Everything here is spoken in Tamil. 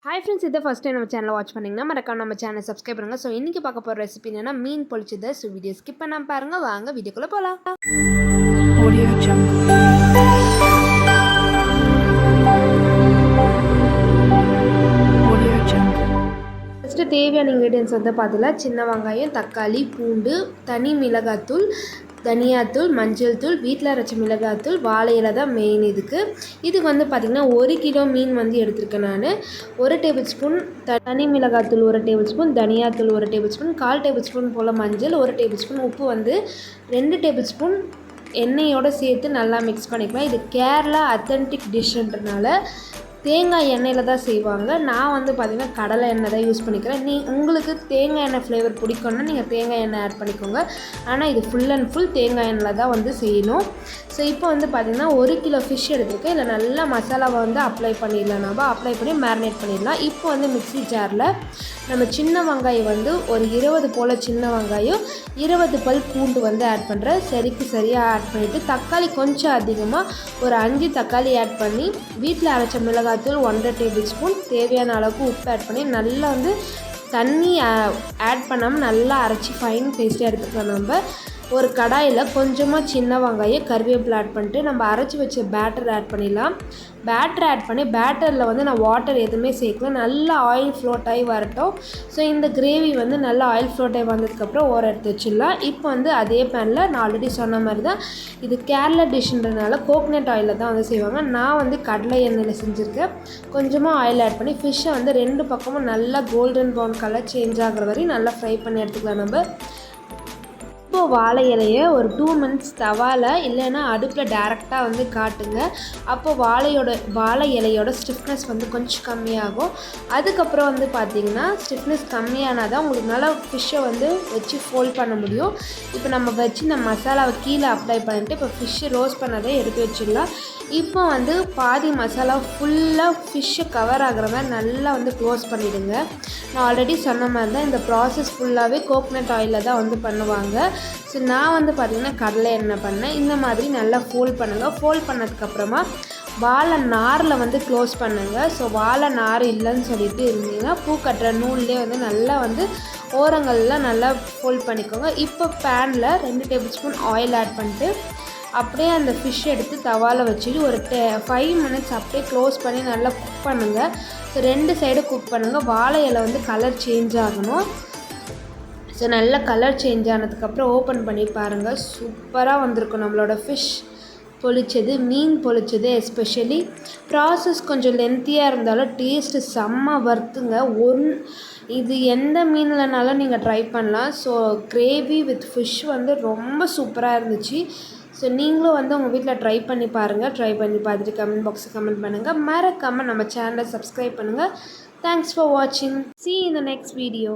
ஹாய் ஃப்ரெண்ட்ஸ், இதை ஃபஸ்ட் டைம் நம்ம சேனலை வாட்ச் பண்ணிங்கன்னா மறக்காம நம்ம சேனலை சப்ஸ்கிரைப் பண்ணுங்கள். ஸோ இன்றைக்கி பார்க்க போகிற ரெசிபி என்னென்னா மீன் பொழிச்சது. ஸோ வீடியோ ஸ்கிப் பண்ணாமல் பாருங்கள். வாங்க வீடியோக்குள்ளே போகலாம். ஃபஸ்ட்டு தேவையான இன்க்ரீடியன்ஸ் வந்து பார்த்தீங்கன்னா சின்ன வெங்காயம், தக்காளி, பூண்டு, தனி மிளகாத்தூள், தனியாத்தூள், மஞ்சள் தூள், வீட்டில் அரைச்ச மிளகாத்தூள், வாழை இலை தான் மெயின். இதுக்கு வந்து பார்த்திங்கன்னா 1 கிலோ மீன் வந்து எடுத்திருக்கேன் நான். 1 டேபிள் ஸ்பூன் தனி மிளகாத்தூள், 1 டேபிள் ஸ்பூன் தனியாத்தூள், 1 டேபிள் ஸ்பூன், 1/4 டேபிள் ஸ்பூன் போல் மஞ்சள், 1 டேபிள் ஸ்பூன் உப்பு வந்து 2 டேபிள் ஸ்பூன் எண்ணெயோடு சேர்த்து நல்லா மிக்ஸ் பண்ணிக்கலாம். இது கேரளா அத்தன்டிக் டிஷ்ன்றனால தேங்காய் எண்ணெயில் தான் செய்வாங்க. நான் வந்து பார்த்திங்கன்னா கடலை எண்ணெய் தான் யூஸ் பண்ணிக்கிறேன். உங்களுக்கு தேங்காய் எண்ணெய் ஃப்ளேவர் பிடிக்கும்னா நீங்கள் தேங்காய் எண்ணெய் ஆட் பண்ணிக்கோங்க. ஆனால் இது ஃபுல் அண்ட் ஃபுல் தேங்காய் எண்ணெயில் தான் வந்து செய்யணும். ஸோ இப்போ வந்து பார்த்திங்கன்னா 1 கிலோ ஃபிஷ் எடுத்துருக்கேன். இதில் நல்லா மசாலாவை வந்து அப்ளை பண்ணிடலாம். நம்ம அப்ளை பண்ணி மேரினேட் பண்ணிடலாம். இப்போ வந்து மிக்ஸி ஜாரில் நம்ம சின்ன வெங்காயம் வந்து ஒரு 20 போல் சின்ன வெங்காயம், 20 பல் பூண்டு வந்து ஆட் பண்ணுறேன். சரியாக ஆட் பண்ணிவிட்டு தக்காளி கொஞ்சம் அதிகமாக ஒரு 5 தக்காளி ஆட் பண்ணி வீட்டில் அரைச்ச மிளகாத்தூள் 1/2 டேபிள் ஸ்பூன், தேவையான அளவுக்கு உப்பு ஆட் பண்ணி நல்லா வந்து தண்ணி ஆட் பண்ணாமல் நல்லா அரைச்சி ஃபைன் பேஸ்ட்டாக எடுத்துக்கலாம். நம்ம ஒரு கடாயில் கொஞ்சமாக சின்ன வெங்காயம், கருவேப்பிலை ஆட் பண்ணிட்டு நம்ம அரைச்சி வச்ச பேட்டர் ஆட் பண்ணிடலாம். பேட்டர் ஆட் பண்ணி பேட்டரில் வந்து நான் வாட்டர் எதுவுமே சேர்க்கல. நல்லா ஆயில் ஃப்ளோட் ஆகி வரட்டும். ஸோ இந்த கிரேவி வந்து நல்லா ஆயில் ஃப்ளோட் ஆகி வந்ததுக்கப்புறம் ஓரம் எடுத்து வச்சிடலாம். இப்போ வந்து அதே பேனில் நான் ஆல்ரெடி சொன்ன மாதிரி தான் இது கேரளா டிஷ்ன்றனால கோகனட் ஆயிலில் தான் வந்து செய்வாங்க. நான் வந்து கடலை எண்ணெயில் செஞ்சுருக்கேன். கொஞ்சமாக ஆயில் ஆட் பண்ணி ஃபிஷ்ஷை வந்து 2 பக்கமும் நல்லா கோல்டன் ப்ரௌன் கலர் சேஞ்ச் ஆகிற வரையும் நல்லா ஃப்ரை பண்ணி எடுத்துக்கலாம். நம்ம இப்போது வாழை இலையை ஒரு 2 மினிட்ஸ் தவாவில் இல்லைன்னா அடுப்பில் டேரெக்டாக வந்து காட்டுங்க. அப்போது வாழை இலையோட ஸ்டிஃப்னஸ் வந்து கொஞ்சம் கம்மியாகும். அதுக்கப்புறம் வந்து பார்த்திங்கன்னா ஸ்டிஃப்னஸ் கம்மியானால் தான் உங்களுக்கு நல்லா ஃபிஷ்ஷை வந்து வச்சு ஃபோல்ட் பண்ண முடியும். இப்போ நம்ம வச்சு இந்த மசாலாவை கீழே அப்ளை பண்ணிட்டு இப்போ ஃபிஷ்ஷு ரோஸ்ட் பண்ணதை எடுத்து வச்சிடலாம். இப்போ வந்து பாதி மசாலா ஃபுல்லாக ஃபிஷ்ஷை கவர் ஆகிற மாதிரி நல்லா வந்து க்ளோஸ் பண்ணிவிடுங்க. நான் ஆல்ரெடி சொன்ன மாதிரி தான் இந்த ப்ராசஸ் ஃபுல்லாகவே கோகனட் ஆயிலில் தான் வந்து பண்ணுவாங்க. ஸோ நான் வந்து பார்த்திங்கன்னா கடலை எண்ணெய் பண்ணேன். இந்த மாதிரி நல்லா ஃபோல்ட் பண்ணுங்கள். ஃபோல்ட் பண்ணதுக்கப்புறமா வாழை நாரில் வந்து க்ளோஸ் பண்ணுங்கள். ஸோ வாழை நார் இல்லைன்னு சொல்லிட்டு இருந்தீங்கன்னா பூ கட்டுற நூல்லே வந்து நல்லா வந்து ஓரங்கள்லாம் நல்லா ஃபோல்ட் பண்ணிக்கோங்க. இப்போ பேனில் 2 டேபிள் ஸ்பூன் ஆயில் ஆட் பண்ணிட்டு அப்படியே அந்த ஃபிஷ் எடுத்து தவாவில் வச்சுட்டு ஒரு 5 மினிட்ஸ் அப்படியே க்ளோஸ் பண்ணி நல்லா குக் பண்ணுங்கள். ஸோ 2 சைடு குக் பண்ணுங்கள். வாழை இலை வந்து கலர் சேஞ்ச் ஆகணும். ஸோ நல்லா கலர் சேஞ்ச் ஆனதுக்கப்புறம் ஓப்பன் பண்ணி பாருங்கள். சூப்பராக வந்திருக்கும் நம்மளோட ஃபிஷ் பொழிச்சது, மீன் பொழிச்சது. எஸ்பெஷலி ப்ராசஸ் கொஞ்சம் லென்த்தியாக இருந்தாலும் டேஸ்ட்டு செம்ம வறுத்துங்க. இது எந்த மீன்லனாலும் நீங்கள் ட்ரை பண்ணலாம். ஸோ கிரேவி வித் ஃபிஷ் வந்து ரொம்ப சூப்பராக இருந்துச்சு. ஸோ நீங்களும் வந்து உங்கள் வீட்டில் ட்ரை பண்ணி பாருங்கள். ட்ரை பண்ணி பார்த்துட்டு கமெண்ட் பாக்ஸில் கமெண்ட் பண்ணுங்கள். மறக்காமல் நம்ம சேனலை சப்ஸ்கிரைப் பண்ணுங்கள். தேங்க்ஸ் ஃபார் வாட்சிங். See you in the next video.